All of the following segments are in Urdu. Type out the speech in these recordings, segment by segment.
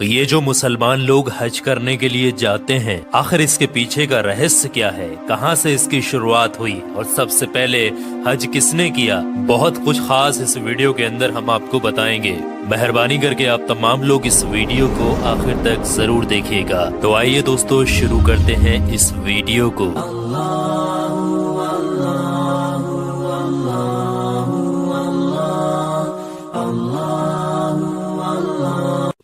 یہ جو مسلمان لوگ حج کرنے کے لیے جاتے ہیں، آخر اس کے پیچھے کا رہسیہ کیا ہے؟ کہاں سے اس کی شروعات ہوئی اور سب سے پہلے حج کس نے کیا؟ بہت کچھ خاص اس ویڈیو کے اندر ہم آپ کو بتائیں گے۔ مہربانی کر کے آپ تمام لوگ اس ویڈیو کو آخر تک ضرور دیکھیے گا۔ تو آئیے دوستو شروع کرتے ہیں اس ویڈیو کو۔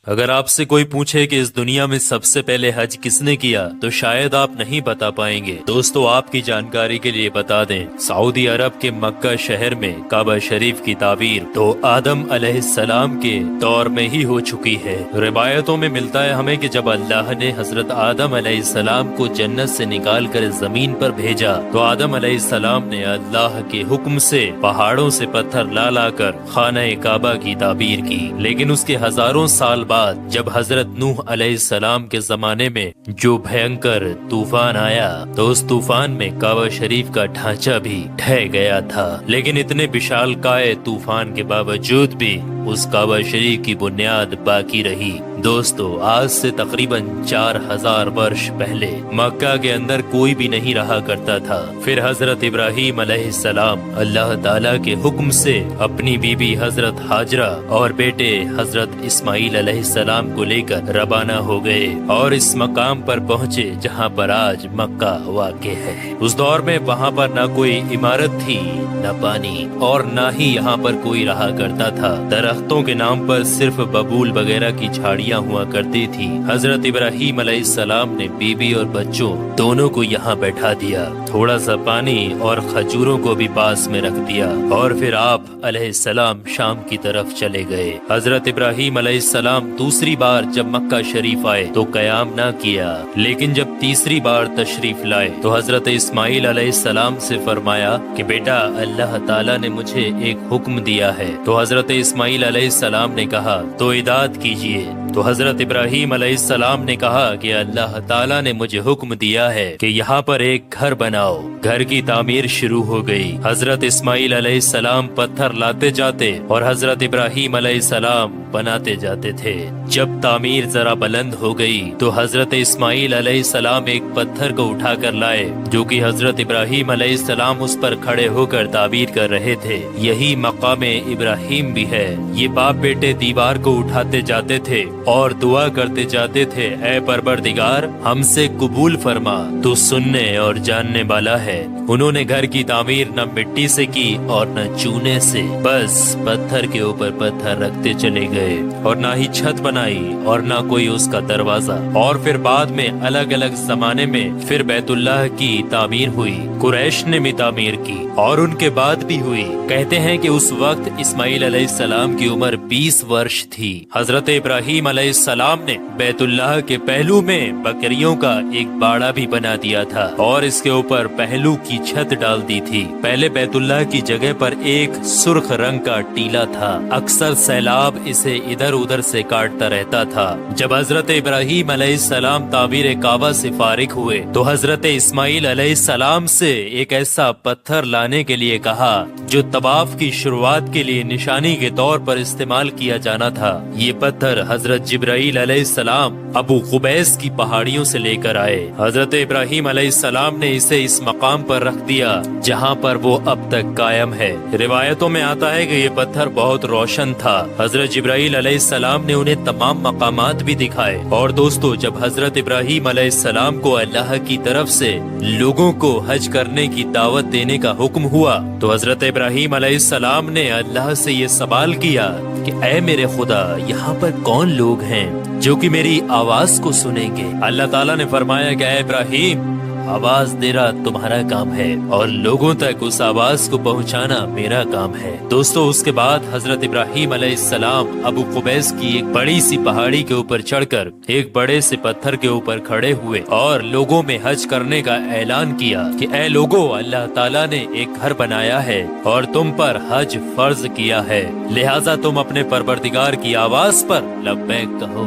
اگر آپ سے کوئی پوچھے کہ اس دنیا میں سب سے پہلے حج کس نے کیا تو شاید آپ نہیں بتا پائیں گے۔ دوستو آپ کی جانکاری کے لیے بتا دیں، سعودی عرب کے مکہ شہر میں کعبہ شریف کی تعمیر تو آدم علیہ السلام کے دور میں ہی ہو چکی ہے۔ روایتوں میں ملتا ہے ہمیں کہ جب اللہ نے حضرت آدم علیہ السلام کو جنت سے نکال کر زمین پر بھیجا تو آدم علیہ السلام نے اللہ کے حکم سے پہاڑوں سے پتھر لا لا کر خانہ کعبہ کی تعمیر کی، لیکن اس کے ہزاروں سال بعد جب حضرت نوح علیہ السلام کے زمانے میں جو بھینکر طوفان آیا تو اس طوفان میں کعبہ شریف کا ڈھانچہ بھی ڈھہ گیا تھا، لیکن اتنے وشال کائے طوفان کے باوجود بھی اس کعبہ شریف کی بنیاد باقی رہی۔ دوستو آج سے تقریباً 4000 برس پہلے مکہ کے اندر کوئی بھی نہیں رہا کرتا تھا۔ پھر حضرت ابراہیم علیہ السلام اللہ تعالیٰ کے حکم سے اپنی بیوی حضرت ہاجرہ اور بیٹے حضرت اسماعیل علیہ السلام کو لے کر روانہ ہو گئے اور اس مقام پر پہنچے جہاں پر آج مکہ واقع ہے۔ اس دور میں وہاں پر نہ کوئی عمارت تھی، نہ پانی، اور نہ ہی یہاں پر کوئی رہا کرتا تھا۔ درختوں کے نام پر صرف ببول وغیرہ کی جھاڑیاں ہوا کرتی تھی۔ حضرت ابراہیم علیہ السلام نے بیوی اور بچوں دونوں کو یہاں بیٹھا دیا، تھوڑا سا پانی اور کھجوروں کو بھی پاس میں رکھ دیا، اور پھر آپ علیہ السلام شام کی طرف چلے گئے۔ حضرت ابراہیم علیہ السلام دوسری بار جب مکہ شریف آئے تو قیام نہ کیا، لیکن جب تیسری بار تشریف لائے تو حضرت اسماعیل علیہ السلام سے فرمایا کہ بیٹا اللہ تعالیٰ نے مجھے ایک حکم دیا ہے۔ تو حضرت اسماعیل علیہ السلام نے کہا تو اطاعت کیجیے۔ تو حضرت ابراہیم علیہ السلام نے کہا کہ اللہ تعالیٰ نے مجھے حکم دیا ہے کہ یہاں پر ایک گھر بناؤ۔ گھر کی تعمیر شروع ہو گئی۔ حضرت اسماعیل علیہ السلام پتھر لاتے جاتے اور حضرت ابراہیم علیہ السلام بناتے جاتے تھے۔ جب تعمیر ذرا بلند ہو گئی تو حضرت اسماعیل علیہ السلام ایک پتھر کو اٹھا کر لائے جو کہ حضرت ابراہیم علیہ السلام اس پر کھڑے ہو کر تعمیر کر رہے تھے۔ یہی مقام ابراہیم بھی ہے۔ یہ باپ بیٹے دیوار کو اٹھاتے جاتے تھے اور دعا کرتے جاتے تھے، اے پروردگار ہم سے قبول فرما، تو سننے اور جاننے والا ہے۔ انہوں نے گھر کی تعمیر نہ مٹی سے کی اور نہ چونے سے، بس پتھر کے اوپر پتھر رکھتے چلے گئے، اور نہ ہی چھت بنائی اور نہ کوئی اس کا دروازہ۔ اور پھر بعد میں الگ الگ زمانے میں پھر بیت اللہ کی تعمیر ہوئی، قریش نے بھی تعمیر کی اور ان کے بعد بھی ہوئی۔ کہتے ہیں کہ اس وقت اسماعیل علیہ السلام کی عمر 20 ورش تھی۔ حضرت ابراہیم علیہ السلام نے بیت اللہ کے پہلو میں بکریوں کا ایک باڑا بھی بنا دیا تھا اور اس کے اوپر پہلو کی چھت ڈال دی تھی۔ پہلے بیت اللہ کی جگہ پر ایک سرخ رنگ کا ٹیلا تھا، اکثر سیلاب اسے ادھر ادھر سے کاٹتا رہتا تھا۔ جب حضرت ابراہیم علیہ السلام تعمیر کعبہ سے فارغ ہوئے تو حضرت اسماعیل علیہ السلام سے ایک ایسا پتھر لانے کے لیے کہا جو طواف کی شروعات کے لیے نشانی کے طور پر استعمال کیا جانا تھا۔ یہ پتھر حضرت جبرائیل علیہ السلام ابو قبیس کی پہاڑیوں سے لے کر آئے۔ حضرت ابراہیم علیہ السلام نے اسے اس مقام پر رکھ دیا جہاں پر وہ اب تک قائم ہے۔ روایتوں میں آتا ہے کہ یہ پتھر بہت روشن تھا۔ حضرت جبرائیل علیہ السلام نے انہیں تمام مقامات بھی دکھائے۔ اور دوستو جب حضرت ابراہیم علیہ السلام کو اللہ کی طرف سے لوگوں کو حج کرنے کی دعوت دینے کا حکم ہوا تو حضرت ابراہیم علیہ السلام نے اللہ سے یہ سوال کیا کہ اے میرے خدا یہاں پر کون لوگ ہیں جو کہ میری آواز کو سنیں گے؟ اللہ تعالیٰ نے فرمایا کہ اے ابراہیم آواز دینا تمہارا کام ہے اور لوگوں تک اس آواز کو پہنچانا میرا کام ہے۔ دوستو اس کے بعد حضرت ابراہیم علیہ السلام ابو قبیس کی ایک بڑی سی پہاڑی کے اوپر چڑھ کر ایک بڑے سے پتھر کے اوپر کھڑے ہوئے اور لوگوں میں حج کرنے کا اعلان کیا کہ اے لوگو اللہ تعالیٰ نے ایک گھر بنایا ہے اور تم پر حج فرض کیا ہے، لہٰذا تم اپنے پروردگار کی آواز پر لبیک کہو۔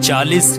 40